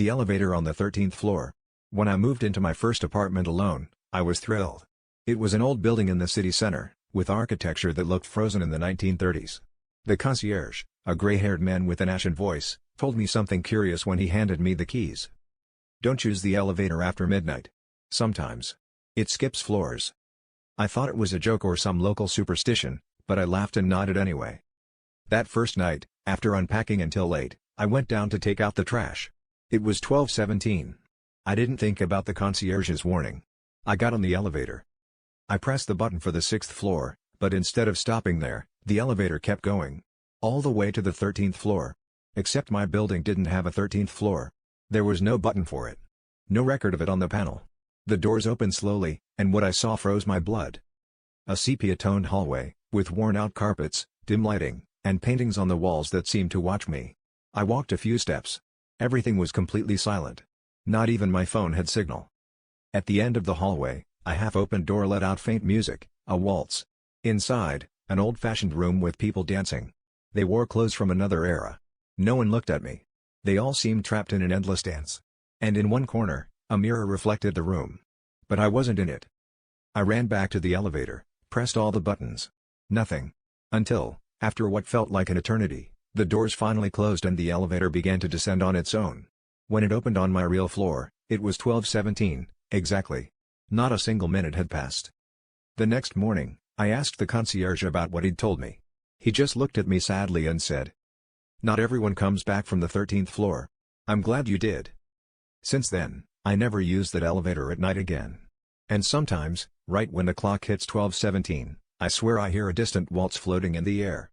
The elevator on the 13th floor. When I moved into my first apartment alone, I was thrilled. It was an old building in the city center, with architecture that looked frozen in the 1930s. The concierge, a gray-haired man with an ashen voice, told me something curious when he handed me the keys. Don't use the elevator after midnight. Sometimes. It skips floors. I thought it was a joke or some local superstition, but I laughed and nodded anyway. That first night, after unpacking until late, I went down to take out the trash. It was 12:17. I didn't think about the concierge's warning. I got on the elevator. I pressed the button for the 6th floor, but instead of stopping there, the elevator kept going. All the way to the 13th floor. Except my building didn't have a 13th floor. There was no button for it. No record of it on the panel. The doors opened slowly, and what I saw froze my blood. A sepia-toned hallway, with worn-out carpets, dim lighting, and paintings on the walls that seemed to watch me. I walked a few steps. Everything was completely silent. Not even my phone had signal. At the end of the hallway, a half-opened door let out faint music, a waltz. Inside, an old-fashioned room with people dancing. They wore clothes from another era. No one looked at me. They all seemed trapped in an endless dance. And in one corner, a mirror reflected the room. But I wasn't in it. I ran back to the elevator, pressed all the buttons. Nothing. Until, after what felt like an eternity, the doors finally closed and the elevator began to descend on its own. When it opened on my real floor, it was 12:17, exactly. Not a single minute had passed. The next morning, I asked the concierge about what he'd told me. He just looked at me sadly and said, "Not everyone comes back from the 13th floor. I'm glad you did." Since then, I never used that elevator at night again. And sometimes, right when the clock hits 12:17, I swear I hear a distant waltz floating in the air.